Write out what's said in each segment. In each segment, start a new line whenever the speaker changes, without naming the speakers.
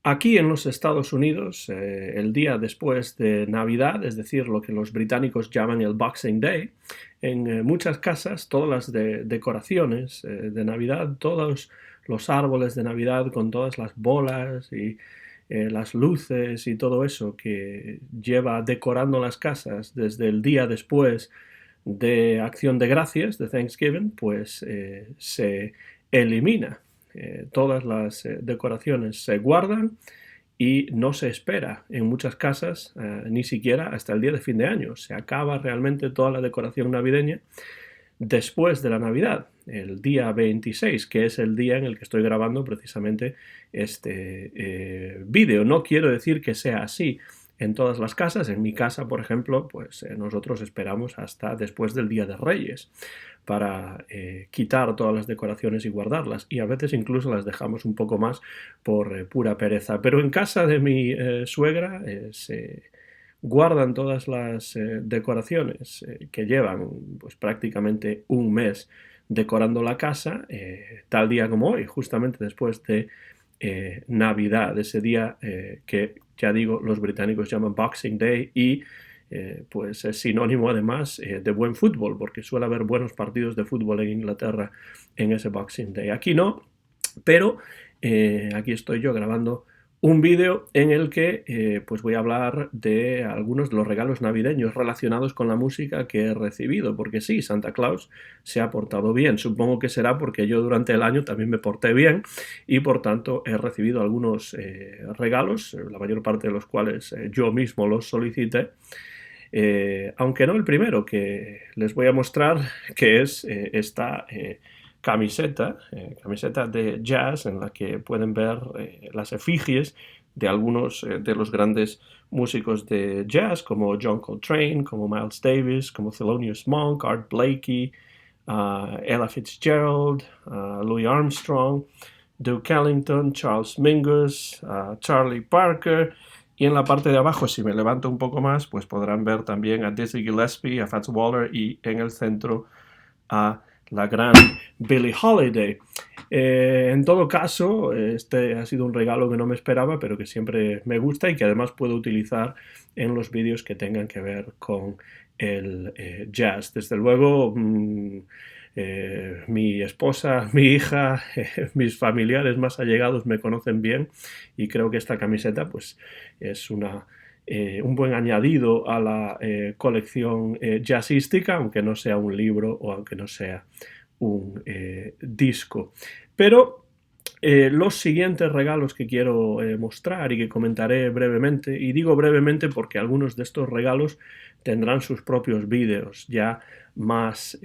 Aquí en los Estados Unidos, el día después de Navidad, es decir, lo que los británicos llaman el Boxing Day, en muchas casas, todas las decoraciones de Navidad, todos los árboles de Navidad con todas las bolas y las luces y todo eso que lleva decorando las casas desde el día después de Acción de Gracias, de Thanksgiving, pues se elimina. Todas las decoraciones se guardan y no se espera en muchas casas ni siquiera hasta el día de fin de año. Se acaba realmente toda la decoración navideña después de la Navidad, el día 26, que es el día en el que estoy grabando precisamente este vídeo. No quiero decir que sea así en todas las casas. En mi casa, por ejemplo, pues nosotros esperamos hasta después del Día de Reyes para quitar todas las decoraciones y guardarlas, y a veces incluso las dejamos un poco más por pura pereza. Pero en casa de mi suegra se guardan todas las decoraciones que llevan pues prácticamente un mes decorando la casa, tal día como hoy, justamente después de Navidad, ese día que ya digo los británicos llaman Boxing Day, y pues es sinónimo además de buen fútbol, porque suele haber buenos partidos de fútbol en Inglaterra en ese Boxing Day. Aquí no, pero aquí estoy yo grabando un vídeo en el que pues voy a hablar de algunos de los regalos navideños relacionados con la música que he recibido, porque sí, Santa Claus se ha portado bien. Supongo que será porque yo durante el año también me porté bien y por tanto he recibido algunos regalos, la mayor parte de los cuales yo mismo los solicité. Aunque no el primero que les voy a mostrar, que es esta camiseta de jazz en la que pueden ver las efigies de algunos de los grandes músicos de jazz, como John Coltrane, como Miles Davis, como Thelonious Monk, Art Blakey, Ella Fitzgerald, Louis Armstrong, Duke Ellington, Charles Mingus, Charlie Parker. Y en la parte de abajo, si me levanto un poco más, pues podrán ver también a Dizzy Gillespie, a Fats Waller, y en el centro a la gran Billie Holiday. En todo caso, este ha sido un regalo que no me esperaba, pero que siempre me gusta y que además puedo utilizar en los vídeos que tengan que ver con el jazz. Desde luego, mi esposa, mi hija, mis familiares más allegados me conocen bien, y creo que esta camiseta pues es un buen añadido a la colección jazzística, aunque no sea un libro o aunque no sea un disco. Pero los siguientes regalos que quiero mostrar y que comentaré brevemente, y digo brevemente porque algunos de estos regalos tendrán sus propios vídeos ya más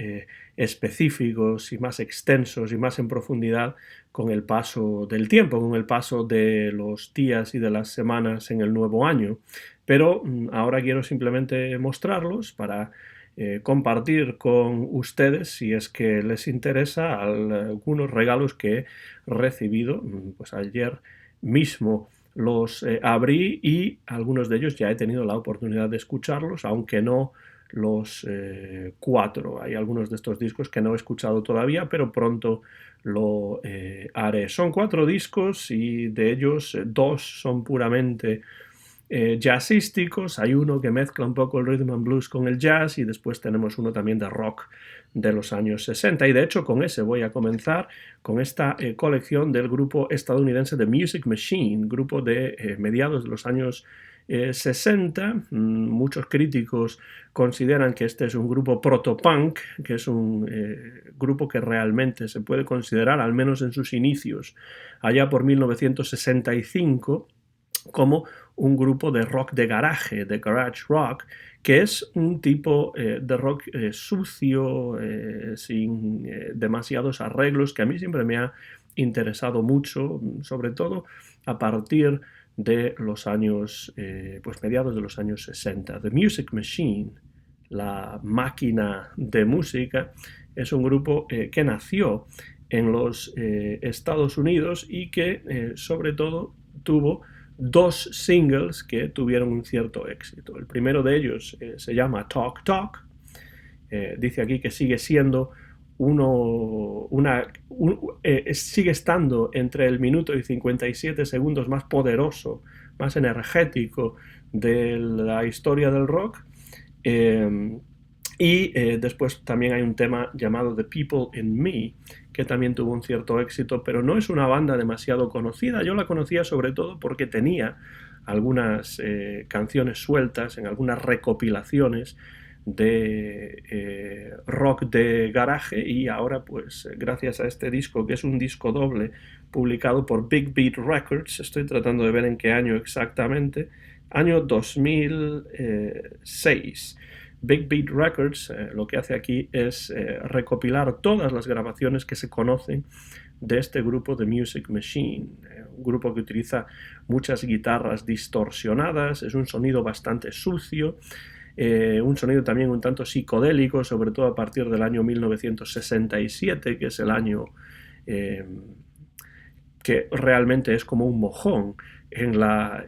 específicos y más extensos y más en profundidad con el paso del tiempo, con el paso de los días y de las semanas en el nuevo año. Pero ahora quiero simplemente mostrarlos para compartir con ustedes, si es que les interesa, algunos regalos que he recibido. Pues ayer mismo los abrí y algunos de ellos ya he tenido la oportunidad de escucharlos, aunque no los cuatro. Hay algunos de estos discos que no he escuchado todavía, pero pronto lo haré. Son 4 discos y de ellos 2 son puramente jazzísticos. Hay uno que mezcla un poco el rhythm and blues con el jazz, y después tenemos uno también de rock de los años 60, y de hecho con ese voy a comenzar, con esta colección del grupo estadounidense The Music Machine, grupo de mediados de los años 60. Muchos críticos consideran que este es un grupo protopunk, que es un grupo que realmente se puede considerar, al menos en sus inicios, allá por 1965, como un grupo de rock de garaje, de garage rock, que es un tipo de rock sucio, sin demasiados arreglos, que a mí siempre me ha interesado mucho, sobre todo a partir de los años, pues mediados de los años 60. The Music Machine, la máquina de música, es un grupo que nació en los Estados Unidos y que sobre todo tuvo 2 singles que tuvieron un cierto éxito. El primero de ellos se llama Talk Talk. Dice aquí que sigue siendo sigue estando entre el minuto y 57 segundos más poderoso, más energético de la historia del rock. Después también hay un tema llamado The People in Me, que también tuvo un cierto éxito, pero no es una banda demasiado conocida. Yo la conocía sobre todo porque tenía algunas canciones sueltas en algunas recopilaciones de rock de garaje, y ahora pues gracias a este disco, que es un disco doble publicado por Big Beat Records, estoy tratando de ver en qué año exactamente, año 2006. Big Beat Records lo que hace aquí es recopilar todas las grabaciones que se conocen de este grupo The Music Machine, un grupo que utiliza muchas guitarras distorsionadas, es un sonido bastante sucio, un sonido también un tanto psicodélico, sobre todo a partir del año 1967, que es el año que realmente es como un mojón en la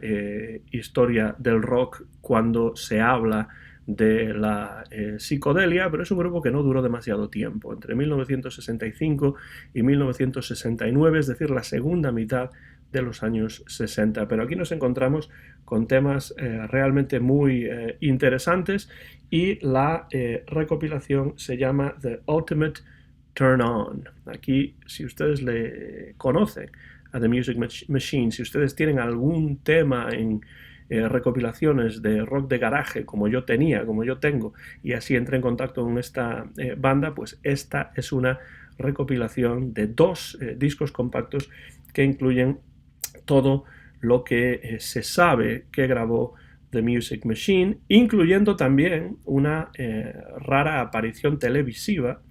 historia del rock cuando se habla de la psicodelia, pero es un grupo que no duró demasiado tiempo, entre 1965 y 1969, es decir, la segunda mitad de los años 60. Pero aquí nos encontramos con temas realmente muy interesantes, y la recopilación se llama The Ultimate Turn On. Aquí, si ustedes le conocen a The Music Machine, si ustedes tienen algún tema en recopilaciones de rock de garaje como yo tengo, y así entré en contacto con esta banda, pues esta es una recopilación de 2 discos compactos que incluyen todo lo que se sabe que grabó The Music Machine, incluyendo también una rara aparición televisiva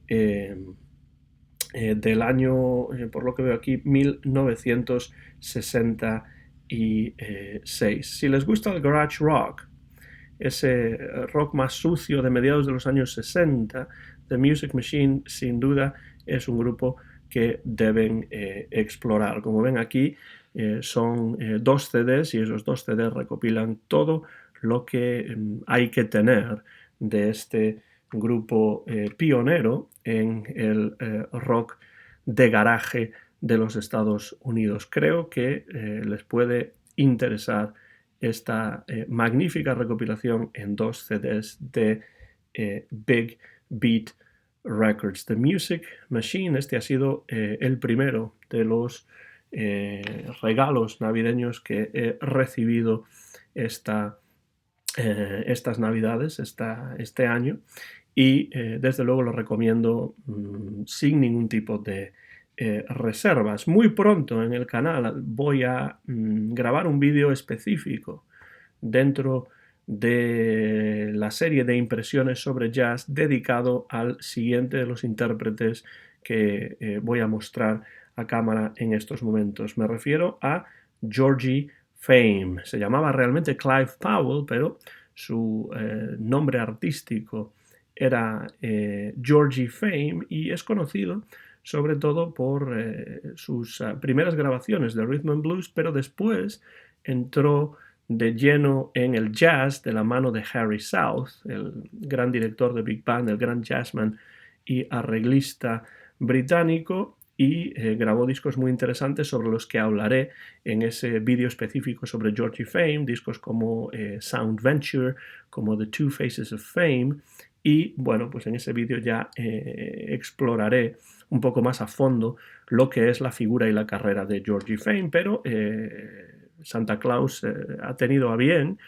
del año, por lo que veo aquí, 1966. Si les gusta el garage rock, ese rock más sucio de mediados de los años 60, The Music Machine sin duda es un grupo que deben explorar. Como ven aquí, son 2 CDs, y esos 2 CDs recopilan todo lo que hay que tener de este grupo pionero en el rock de garaje de los Estados Unidos. Creo que les puede interesar esta magnífica recopilación en 2 CDs de Big Beat Records. The Music Machine, este ha sido el primero de los regalos navideños que he recibido estas navidades, este año, y desde luego lo recomiendo sin ningún tipo de reservas. Muy pronto en el canal voy a grabar un vídeo específico dentro de la serie de impresiones sobre jazz dedicado al siguiente de los intérpretes que voy a mostrar a cámara en estos momentos. Me refiero a Georgie Fame. Se llamaba realmente Clive Powell, pero su nombre artístico era Georgie Fame, y es conocido sobre todo por sus primeras grabaciones de rhythm and blues, pero después entró de lleno en el jazz de la mano de Harry South, el gran director de Big Band, el gran jazzman y arreglista británico, y grabó discos muy interesantes sobre los que hablaré en ese vídeo específico sobre Georgie Fame, discos como Sound Venture, como The Two Faces of Fame, y bueno, pues en ese vídeo ya exploraré un poco más a fondo lo que es la figura y la carrera de Georgie Fame, pero Santa Claus ha tenido a bien,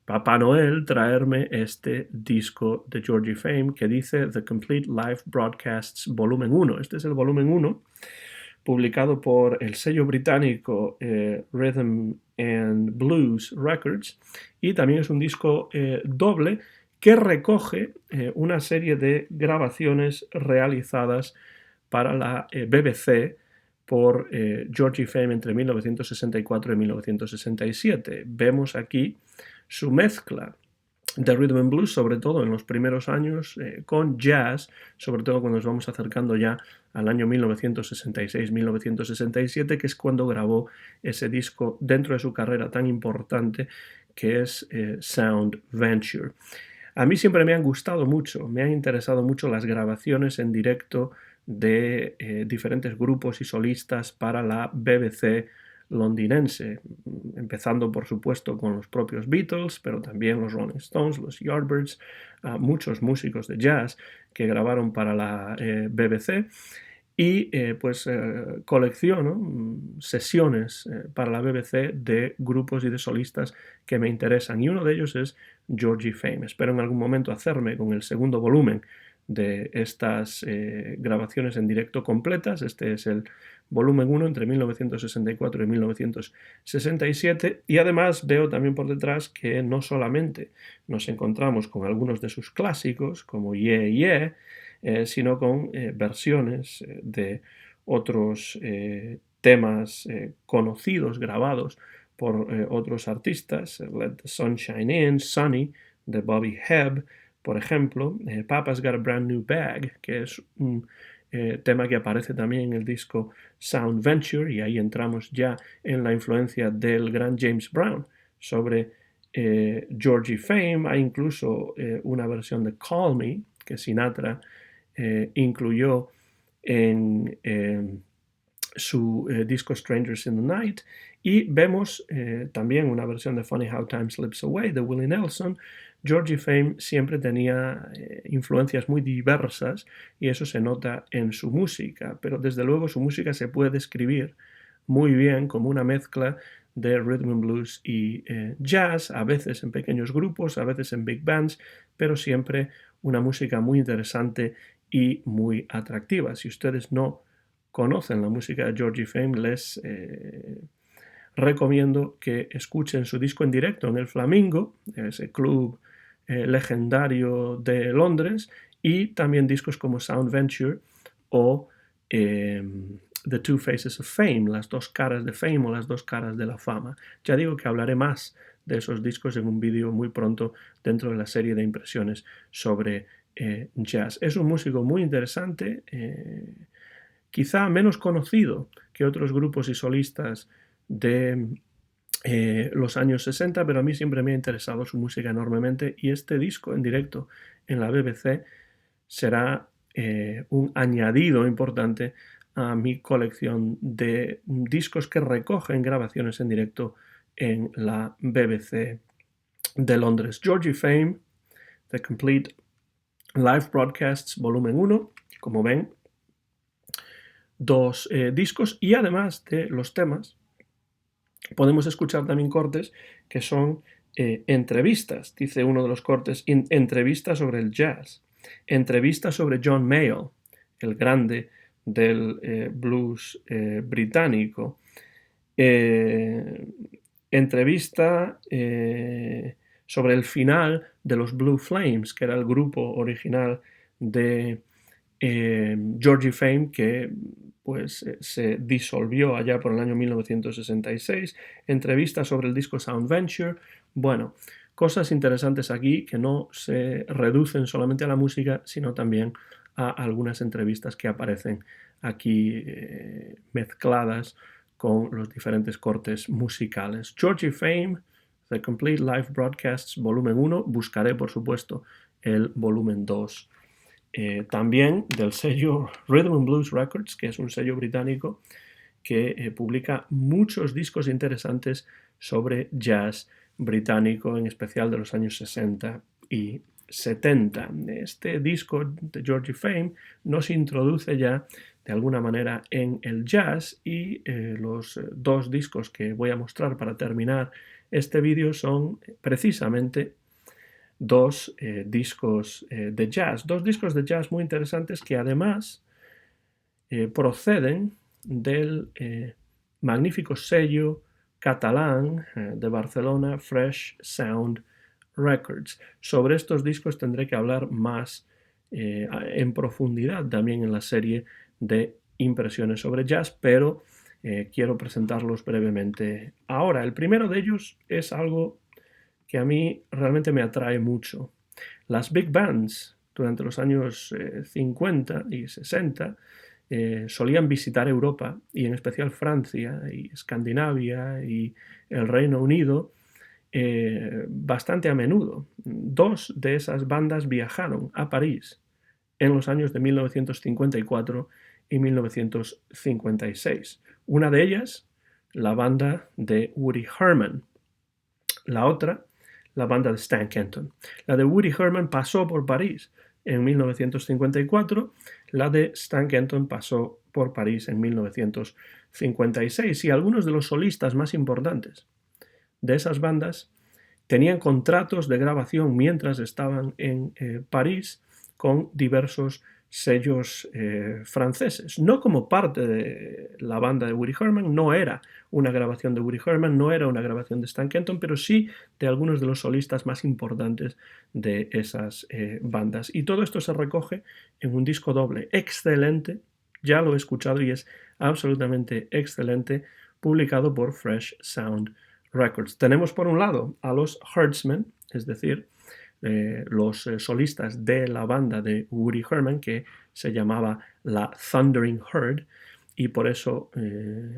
Papá Noel, traerme este disco de Georgie Fame que dice The Complete Live Broadcasts Volumen 1. Este es el volumen 1, publicado por el sello británico Rhythm and Blues Records, y también es un disco doble que recoge una serie de grabaciones realizadas para la BBC por Georgie Fame entre 1964 y 1967. Vemos aquí su mezcla de rhythm and blues, sobre todo en los primeros años, con jazz, sobre todo cuando nos vamos acercando ya al año 1966-1967, que es cuando grabó ese disco dentro de su carrera tan importante que es Sound Venture. A mí siempre me han gustado mucho, me han interesado mucho las grabaciones en directo de diferentes grupos y solistas para la BBC londinense, empezando por supuesto con los propios Beatles, pero también los Rolling Stones, los Yardbirds, muchos músicos de jazz que grabaron para la BBC. Y colecciono sesiones para la BBC de grupos y de solistas que me interesan, y uno de ellos es Georgie Fame. Espero en algún momento hacerme con el segundo volumen de estas grabaciones en directo completas. Este es el volumen 1 entre 1964 y 1967, y además veo también por detrás que no solamente nos encontramos con algunos de sus clásicos como Yeah Yeah, sino con versiones de otros temas conocidos, grabados por otros artistas. Let the Sunshine In, Sunny, de Bobby Hebb, por ejemplo. Papa's Got a Brand New Bag, que es un tema que aparece también en el disco Sound Venture, y ahí entramos ya en la influencia del gran James Brown sobre Georgie Fame. Hay incluso una versión de Call Me que Sinatra incluyó en su disco Strangers in the Night, y vemos también una versión de Funny How Time Slips Away de Willie Nelson. Georgie Fame siempre tenía influencias muy diversas, y eso se nota en su música, pero desde luego su música se puede describir muy bien como una mezcla de rhythm and blues y jazz, a veces en pequeños grupos, a veces en big bands, pero siempre una música muy interesante y muy atractiva. Si ustedes no conocen la música de Georgie Fame, les recomiendo que escuchen su disco en directo en el Flamingo, ese club legendario de Londres, y también discos como Sound Venture o The Two Faces of Fame, las dos caras de Fame o las dos caras de la fama. Ya digo que hablaré más de esos discos en un vídeo muy pronto dentro de la serie de impresiones sobre jazz. Es un músico muy interesante, quizá menos conocido que otros grupos y solistas de los años 60, pero a mí siempre me ha interesado su música enormemente, y este disco en directo en la BBC será un añadido importante a mi colección de discos que recogen grabaciones en directo en la BBC de Londres. Georgie Fame, The Complete Live Broadcasts, volumen 1, como ven, dos discos, y además de los temas podemos escuchar también cortes que son entrevistas. Dice uno de los cortes: entrevista sobre el jazz, entrevista sobre John Mayall, el grande del blues británico, entrevista sobre el final de los Blue Flames, que era el grupo original de Georgie Fame, que pues se disolvió allá por el año 1966, entrevista sobre el disco Sound Venture. Bueno, cosas interesantes aquí que no se reducen solamente a la música, sino también a algunas entrevistas que aparecen aquí mezcladas con los diferentes cortes musicales. Georgie Fame, The Complete Live Broadcasts, volumen 1. Buscaré, por supuesto, el volumen 2. También del sello Rhythm and Blues Records, que es un sello británico que publica muchos discos interesantes sobre jazz británico, en especial de los años 60 y 70. Este disco de Georgie Fame nos introduce ya de alguna manera en el jazz, y los dos discos que voy a mostrar para terminar este vídeo son precisamente dos discos de jazz, dos discos de jazz muy interesantes que además proceden del magnífico sello catalán de Barcelona, Fresh Sound Records. Sobre estos discos tendré que hablar más en profundidad también en la serie de impresiones sobre jazz, pero quiero presentarlos brevemente ahora. El primero de ellos es algo que a mí realmente me atrae mucho. Las big bands durante los años 50 y 60 solían visitar Europa, y en especial Francia y Escandinavia y el Reino Unido, bastante a menudo. Dos de esas bandas viajaron a París en los años de 1954 y 1956. Una de ellas, la banda de Woody Herman. La otra, la banda de Stan Kenton. La de Woody Herman pasó por París en 1954, la de Stan Kenton pasó por París en 1956 y algunos de los solistas más importantes de esas bandas tenían contratos de grabación mientras estaban en París con diversos sellos franceses. No como parte de la banda de Woody Herman, no era una grabación de Woody Herman, no era una grabación de Stan Kenton, pero sí de algunos de los solistas más importantes de esas bandas. Y todo esto se recoge en un disco doble excelente, ya lo he escuchado y es absolutamente excelente, publicado por Fresh Sound Records. Tenemos por un lado a los Herdsmen, es decir, los solistas de la banda de Woody Herman, que se llamaba la Thundering Herd, y por eso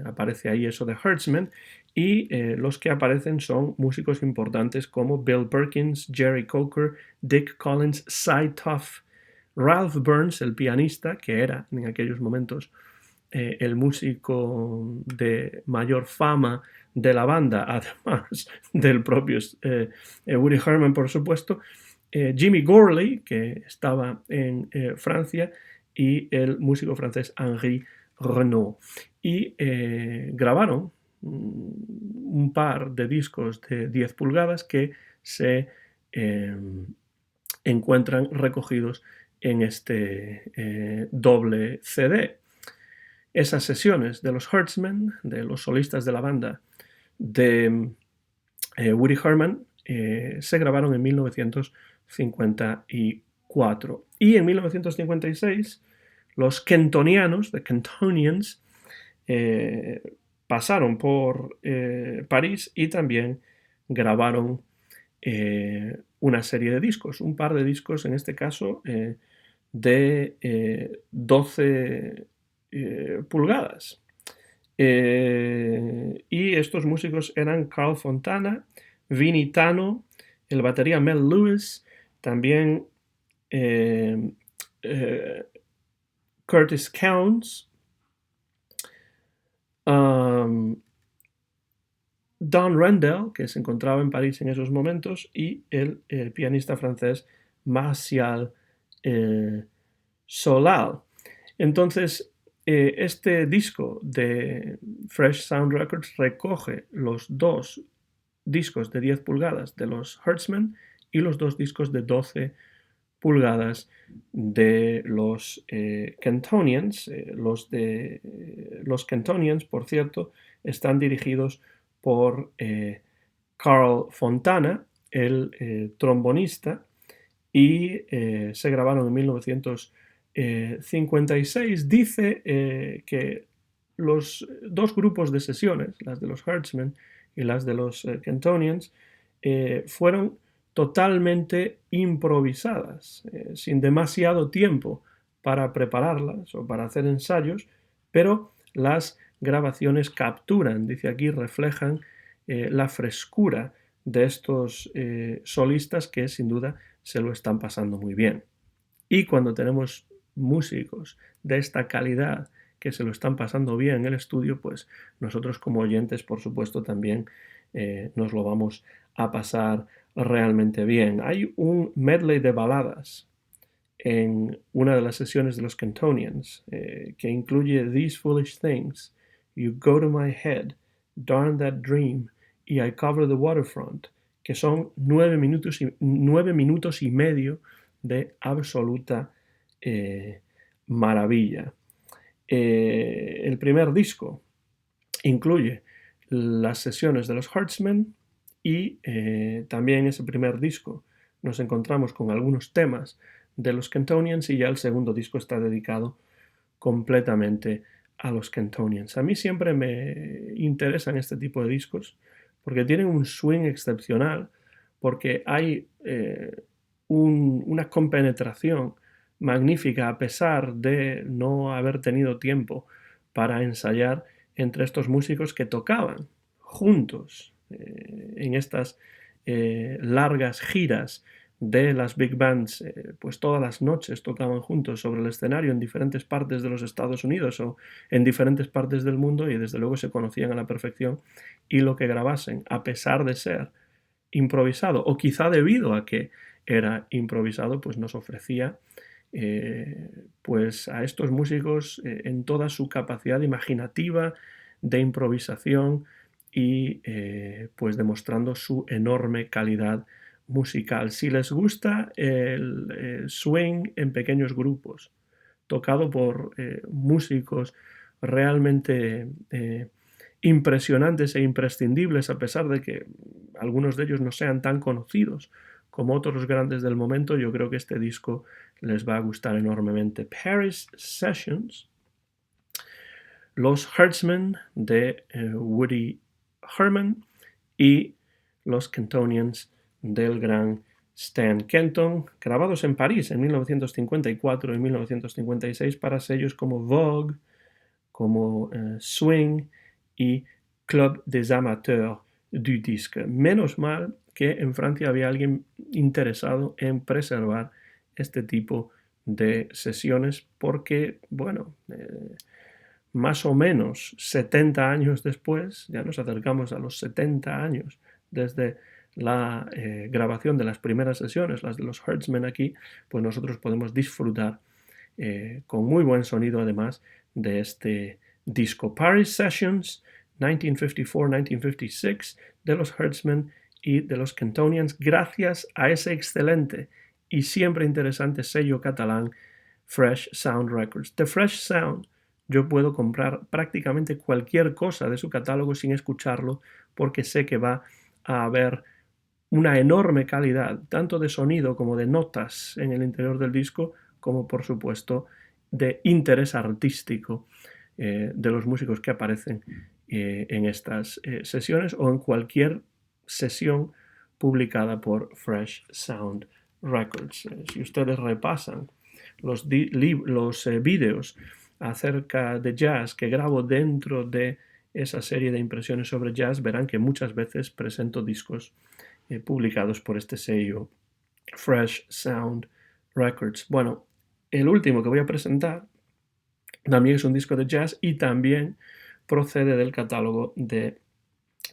aparece ahí eso de Herdsmen, y los que aparecen son músicos importantes como Bill Perkins, Jerry Coker, Dick Collins, Cy Tuff, Ralph Burns, el pianista, que era en aquellos momentos el músico de mayor fama de la banda, además del propio Woody Herman, por supuesto, Jimmy Gorley, que estaba en Francia, y el músico francés Henri Renaud. Y grabaron un par de discos de 10 pulgadas que se encuentran recogidos en este doble CD. Esas sesiones de los Herdsmen, de los solistas de la banda de Woody Herman, se grabaron en 1954. Y en 1956, los Kentonianos, The Kentonians, pasaron por París y también grabaron una serie de discos, un par de discos, en este caso, de 12 pulgadas. Y estos músicos eran Carl Fontana, Vinnie Tano, el batería Mel Lewis, también Curtis Counts, Don Rendell, que se encontraba en París en esos momentos, y el pianista francés Martial Solal. Entonces, este disco de Fresh Sound Records recoge los dos discos de 10 pulgadas de los Herdsmen y los dos discos de 12 pulgadas de los Kentonians. Los Kentonians, por cierto, están dirigidos por Carl Fontana, el trombonista, y se grabaron en 1956. Dice que los dos grupos de sesiones, las de los Herdsmen y las de los Kentonians, fueron totalmente improvisadas, sin demasiado tiempo para prepararlas o para hacer ensayos, pero las grabaciones capturan, dice aquí, reflejan la frescura de estos solistas que sin duda se lo están pasando muy bien. Y cuando tenemos músicos de esta calidad que se lo están pasando bien en el estudio, pues nosotros como oyentes, por supuesto, también nos lo vamos a pasar realmente bien. Hay un medley de baladas en una de las sesiones de los Kentonians que incluye These Foolish Things, You Go to My Head, Darn That Dream y I Cover the Waterfront, que son 9 minutos y medio de absoluta maravilla. El primer disco incluye las sesiones de los Herdsmen y también en ese primer disco nos encontramos con algunos temas de los Kentonians y ya el segundo disco está dedicado completamente a los Kentonians. A mí siempre me interesan este tipo de discos porque tienen un swing excepcional, porque hay una compenetración magnífica a pesar de no haber tenido tiempo para ensayar entre estos músicos que tocaban juntos en estas largas giras de las big bands, pues todas las noches tocaban juntos sobre el escenario en diferentes partes de los Estados Unidos o en diferentes partes del mundo, y desde luego se conocían a la perfección, y lo que grabasen, a pesar de ser improvisado o quizá debido a que era improvisado, pues nos ofrecía pues a estos músicos en toda su capacidad imaginativa de improvisación y pues demostrando su enorme calidad musical. Si les gusta el swing en pequeños grupos, tocado por músicos realmente impresionantes e imprescindibles, a pesar de que algunos de ellos no sean tan conocidos como otros grandes del momento, yo creo que este disco les va a gustar enormemente. Paris Sessions, los Hertzmen de Woody Herman y los Kentonians del gran Stan Kenton, grabados en París en 1954 y 1956 para sellos como Vogue, como Swing y Club des Amateurs du Disque. Menos mal que en Francia había alguien interesado en preservar este tipo de sesiones porque, bueno, más o menos 70 años después, ya nos acercamos a los 70 años desde la grabación de las primeras sesiones, las de los Hertzmen aquí, pues nosotros podemos disfrutar con muy buen sonido además de este disco. Paris Sessions 1954-1956 de los Hertzmen y de los Kentonians, gracias a ese excelente y siempre interesante sello catalán Fresh Sound Records. De Fresh Sound yo puedo comprar prácticamente cualquier cosa de su catálogo sin escucharlo porque sé que va a haber una enorme calidad, tanto de sonido como de notas en el interior del disco, como por supuesto de interés artístico de los músicos que aparecen en estas sesiones o en cualquier sesión publicada por Fresh Sound Records. Si ustedes repasan los vídeos acerca de jazz que grabo dentro de esa serie de impresiones sobre jazz, verán que muchas veces presento discos publicados por este sello Fresh Sound Records. Bueno, el último que voy a presentar también es un disco de jazz y también procede del catálogo de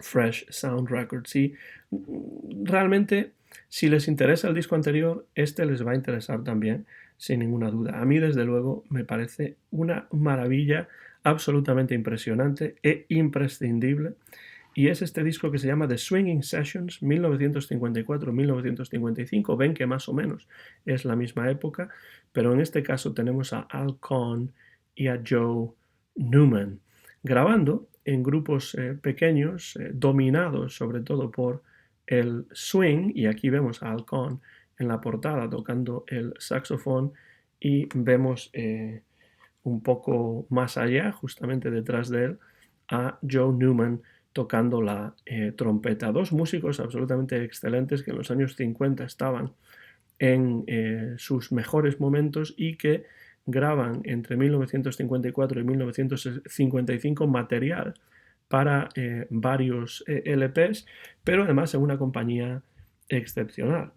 Fresh Sound Records. Y realmente, si les interesa el disco anterior, este les va a interesar también, sin ninguna duda. A mí, desde luego, me parece una maravilla absolutamente impresionante e imprescindible. Y es este disco que se llama The Swinging Sessions 1954-1955. Ven que más o menos es la misma época, pero en este caso tenemos a Al Cohn y a Joe Newman grabando en grupos pequeños, dominados sobre todo por el swing, y aquí vemos a Al Cohn en la portada tocando el saxofón y vemos un poco más allá, justamente detrás de él, a Joe Newman tocando la trompeta. Dos músicos absolutamente excelentes que en los años 50 estaban en sus mejores momentos y que graban entre 1954 y 1955 material para varios LPs, pero además en una compañía excepcional.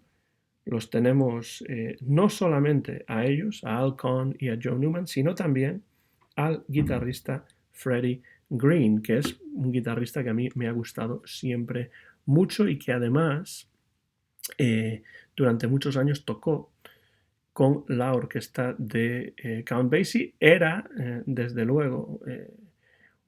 Los tenemos no solamente a ellos, a Al Cohn y a Joe Newman, sino también al guitarrista Freddie Green, que es un guitarrista que a mí me ha gustado siempre mucho y que además durante muchos años tocó con la orquesta de Count Basie. Era, desde luego,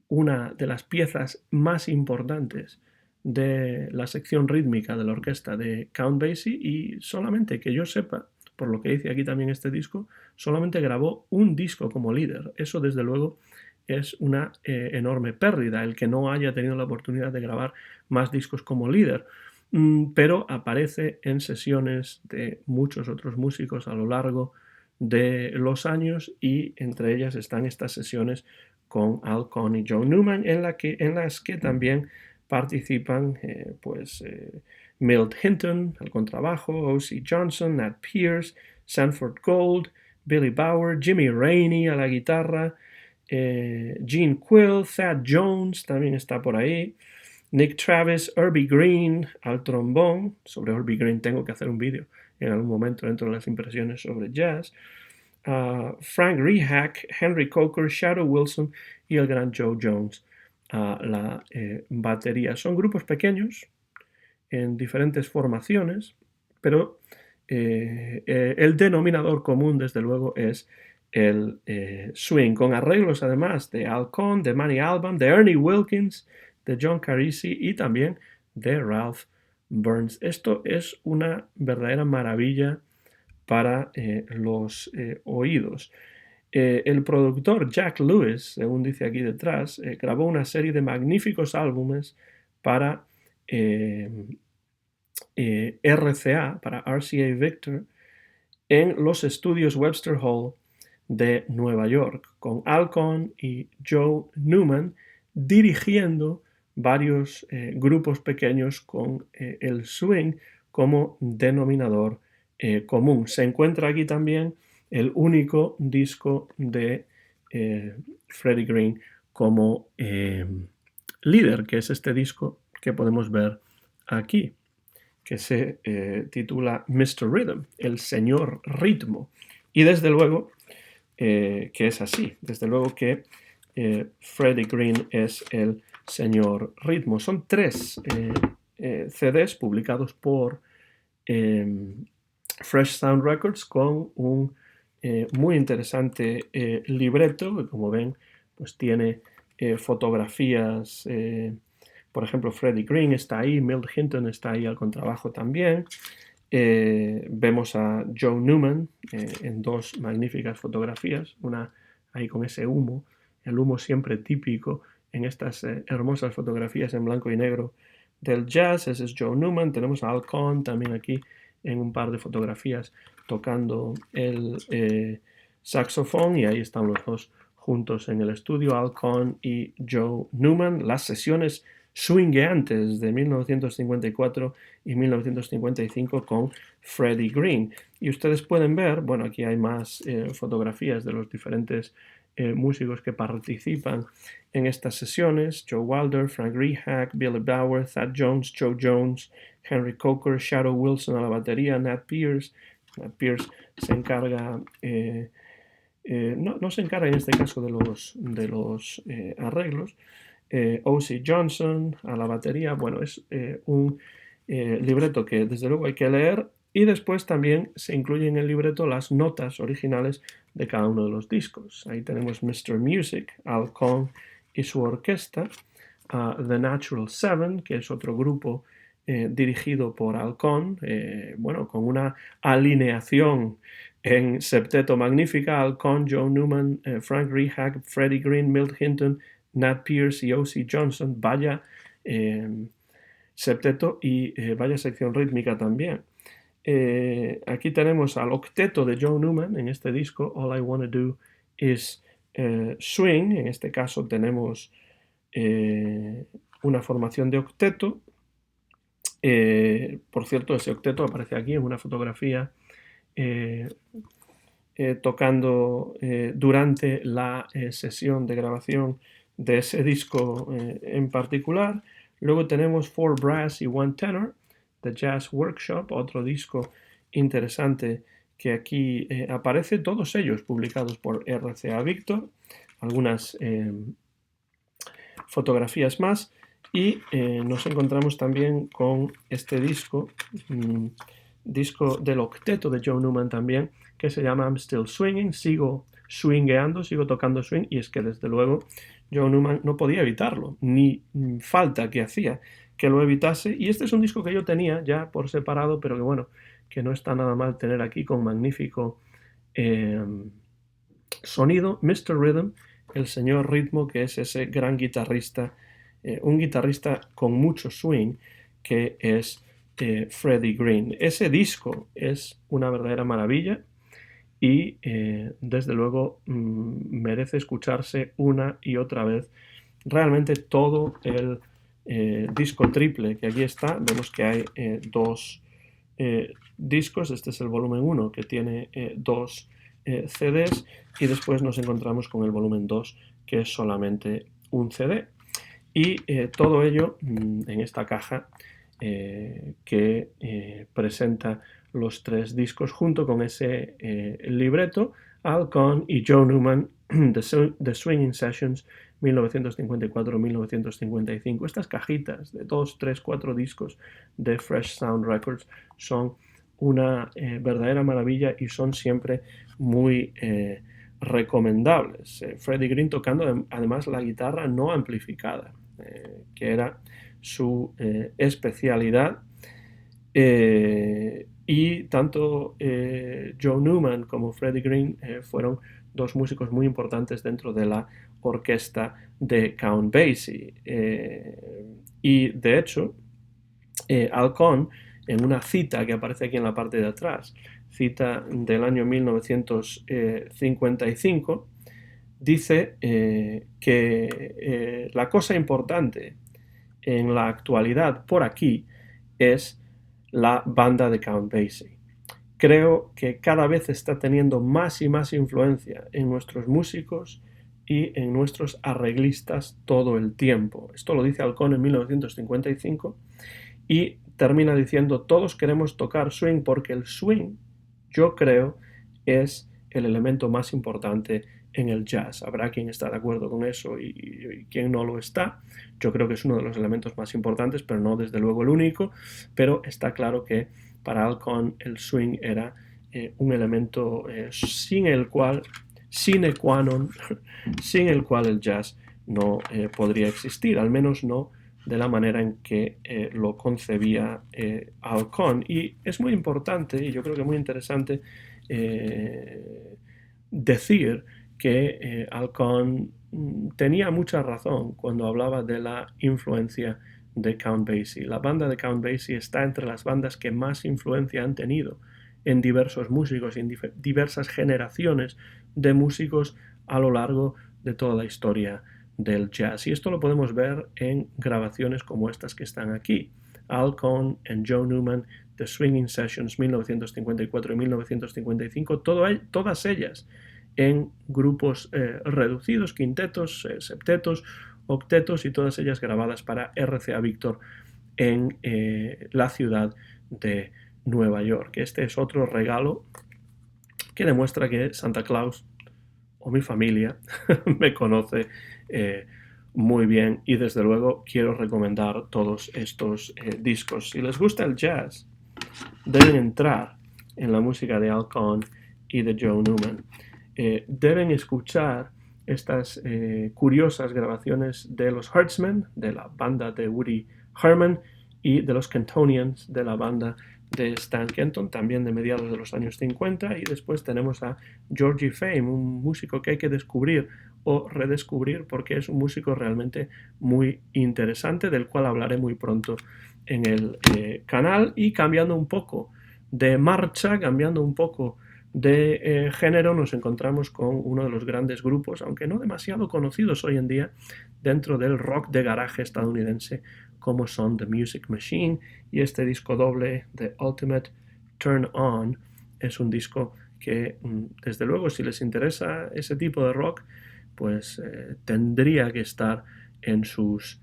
una de las piezas más importantes de la sección rítmica de la orquesta de Count Basie y solamente que yo sepa, por lo que dice aquí también este disco, solamente grabó un disco como líder. Eso desde luego es una enorme pérdida, el que no haya tenido la oportunidad de grabar más discos como líder, pero aparece en sesiones de muchos otros músicos a lo largo de los años y entre ellas están estas sesiones con Al Cohn y Joe Newman en las que también participan Milt Hinton al contrabajo, O.C. Johnson, Nat Pierce, Sanford Gold, Billy Bauer, Jimmy Rainey a la guitarra, Gene Quill, Thad Jones también está por ahí, Nick Travis, Herbie Green al trombón. Sobre Herbie Green tengo que hacer un vídeo en algún momento dentro de las impresiones sobre jazz. Frank Rehack, Henry Coker, Shadow Wilson y el gran Joe Jones a la batería. Son grupos pequeños en diferentes formaciones, pero el denominador común, desde luego, es el swing, con arreglos además de Al Cohn, de Manny Alban, de Ernie Wilkins, de John Carisi y también de Ralph Burns. Esto es una verdadera maravilla para los oídos. El productor Jack Lewis, según dice aquí detrás, grabó una serie de magníficos álbumes para RCA, para RCA Victor, en los estudios Webster Hall de Nueva York, con Al Cohn y Joe Newman dirigiendo varios grupos pequeños con el swing como denominador común. Se encuentra aquí también el único disco de Freddie Green como líder, que es este disco que podemos ver aquí, que se titula Mr. Rhythm, el señor ritmo. Y desde luego que es así, desde luego que Freddie Green es el señor ritmo. Son 3 CDs publicados por Fresh Sound Records con un muy interesante libreto, que como ven pues tiene fotografías, por ejemplo Freddie Green está ahí, Milt Hinton está ahí al contrabajo también. Vemos a Joe Newman en 2 magníficas fotografías, una ahí con ese humo, el humo siempre típico en estas hermosas fotografías en blanco y negro del jazz. Ese es Joe Newman. Tenemos a Al Cohn también aquí en un par de fotografías tocando el saxofón, y ahí están los 2 juntos en el estudio, Al Cohn y Joe Newman. Las sesiones swingueantes de 1954 y 1955 con Freddie Green. Y ustedes pueden ver, bueno, aquí hay más fotografías de los diferentes músicos que participan en estas sesiones: Joe Wilder, Frank Rehack, Billy Bauer, Thad Jones, Joe Jones, Henry Coker, Shadow Wilson a la batería, Nat Pierce. Nat Pierce se encarga, no se encarga en este caso de los arreglos. O.C. Johnson a la batería. Bueno, es un libreto que desde luego hay que leer, y después también se incluyen en el libreto las notas originales de cada uno de los discos. Ahí tenemos Mr. Music, Al Cohn y su orquesta, The Natural Seven, que es otro grupo dirigido por Al Cohn, bueno, con una alineación en septeto magnífica: Al Cohn, Joe Newman, Frank Rehack, Freddie Green, Milt Hinton, Nat Pierce y O.C. Johnson. Vaya septeto y vaya sección rítmica también. Aquí tenemos al octeto de Joe Newman en este disco, All I Wanna Do Is Swing. En este caso tenemos una formación de octeto. Por cierto, ese octeto aparece aquí en una fotografía tocando durante la sesión de grabación de ese disco en particular. Luego tenemos 4 Brass y 1 Tenor, The Jazz Workshop, otro disco interesante que aquí aparece, todos ellos publicados por RCA Victor, algunas fotografías más, y nos encontramos también con este disco, disco del octeto de Joe Newman también, que se llama I'm Still Swinging, sigo swingueando, sigo tocando swing. Y es que desde luego Joe Newman no podía evitarlo, ni falta que hacía que lo evitase. Y este es un disco que yo tenía ya por separado, pero que bueno, que no está nada mal tener aquí con magnífico sonido. Mr. Rhythm, el señor ritmo, que es ese gran guitarrista, un guitarrista con mucho swing, que es Freddie Green. Ese disco es una verdadera maravilla y desde luego merece escucharse una y otra vez. Realmente todo el disco triple que aquí está, vemos que hay 2 discos. Este es el volumen 1, que tiene 2 CDs, y después nos encontramos con el volumen 2, que es solamente un CD. Y todo ello en esta caja que presenta los 3 discos junto con ese libreto. Al Cohn y Joe Newman, The Swinging Sessions 1954-1955. Estas cajitas de 2, 3, 4 discos de Fresh Sound Records son una verdadera maravilla y son siempre muy recomendables. Freddie Green tocando además la guitarra no amplificada, que era su especialidad. Y tanto Joe Newman como Freddie Green fueron 2 músicos muy importantes dentro de la orquesta de Count Basie. Y de hecho, Al Cohn, en una cita que aparece aquí en la parte de atrás, cita del año 1955, dice que la cosa importante en la actualidad por aquí es la banda de Count Basie. Creo que cada vez está teniendo más y más influencia en nuestros músicos y en nuestros arreglistas todo el tiempo. Esto lo dice Al Cohn en 1955 y termina diciendo: todos queremos tocar swing porque el swing, yo creo, es el elemento más importante en el jazz. Habrá quien está de acuerdo con eso y quien no lo está. Yo creo que es uno de los elementos más importantes, pero no desde luego el único. Pero está claro que para Al Cohn el swing era un elemento sin el cual, sine qua non, sin el cual el jazz no podría existir, al menos no de la manera en que lo concebía Al Cohn. Y es muy importante, y yo creo que muy interesante, decir que Al Cohn tenía mucha razón cuando hablaba de la influencia de Count Basie. La banda de Count Basie está entre las bandas que más influencia han tenido en diversos músicos, en diversas generaciones de músicos a lo largo de toda la historia del jazz. Y esto lo podemos ver en grabaciones como estas que están aquí. Al Cohn y Joe Newman, The Swinging Sessions 1954 y 1955, todas ellas en grupos reducidos, quintetos, septetos, octetos, y todas ellas grabadas para RCA Victor en la ciudad de Nueva York. Este es otro regalo que demuestra que Santa Claus o mi familia me conoce muy bien, y desde luego quiero recomendar todos estos discos. Si les gusta el jazz, deben entrar en la música de Al Cohn y de Joe Newman. Deben escuchar estas curiosas grabaciones de los Hertzmen, de la banda de Woody Herman, y de los Kentonians, de la banda de Stan Kenton, también de mediados de los años 50. Y después tenemos a Georgie Fame, un músico que hay que descubrir o redescubrir porque es un músico realmente muy interesante, del cual hablaré muy pronto en el canal. Y cambiando un poco de marcha, cambiando un poco de género, nos encontramos con uno de los grandes grupos, aunque no demasiado conocidos hoy en día, dentro del rock de garaje estadounidense, como son The Music Machine. Y este disco doble, The Ultimate Turn On, es un disco que, desde luego, si les interesa ese tipo de rock, pues tendría que estar en sus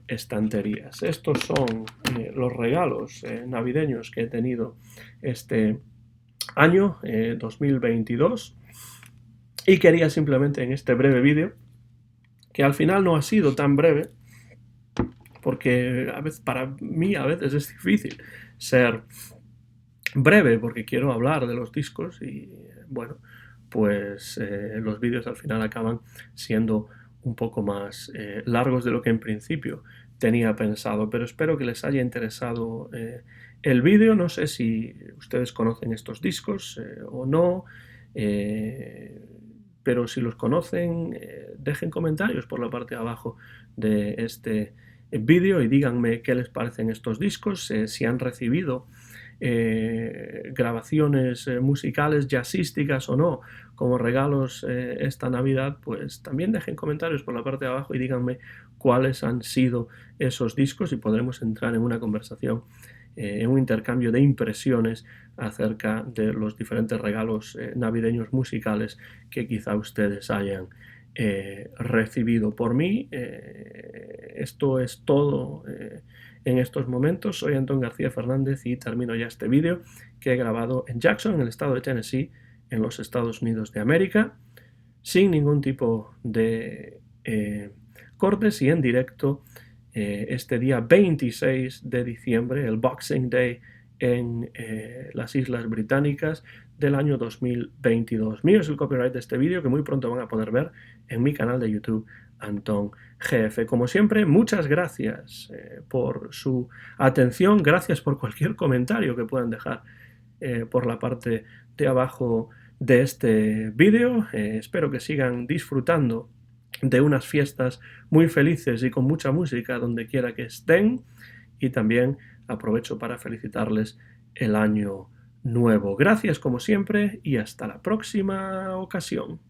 estanterías. Estos son los regalos navideños que he tenido este año 2022, y quería simplemente en este breve vídeo, que al final no ha sido tan breve, porque a veces, para mí a veces es difícil ser breve porque quiero hablar de los discos y bueno, pues los vídeos al final acaban siendo un poco más largos de lo que en principio tenía pensado, pero espero que les haya interesado el vídeo. No sé si ustedes conocen estos discos o no, pero si los conocen, dejen comentarios por la parte de abajo de este vídeo y díganme qué les parecen estos discos, si han recibido grabaciones musicales jazzísticas o no como regalos esta Navidad. Pues también dejen comentarios por la parte de abajo y díganme cuáles han sido esos discos y podremos entrar en una conversación, en un intercambio de impresiones acerca de los diferentes regalos navideños musicales que quizá ustedes hayan recibido por mí. Esto es todo en estos momentos. Soy Antón García Fernández y termino ya este vídeo que he grabado en Jackson, en el estado de Tennessee, en los Estados Unidos de América, sin ningún tipo de cortes y en directo este día 26 de diciembre, el Boxing Day en las Islas Británicas del año 2022. Mío es el copyright de este vídeo que muy pronto van a poder ver en mi canal de YouTube Antón GF. Como siempre, muchas gracias por su atención, gracias por cualquier comentario que puedan dejar por la parte de abajo de este vídeo. Espero que sigan disfrutando de unas fiestas muy felices y con mucha música donde quiera que estén, y también aprovecho para felicitarles el año nuevo. Gracias como siempre y hasta la próxima ocasión.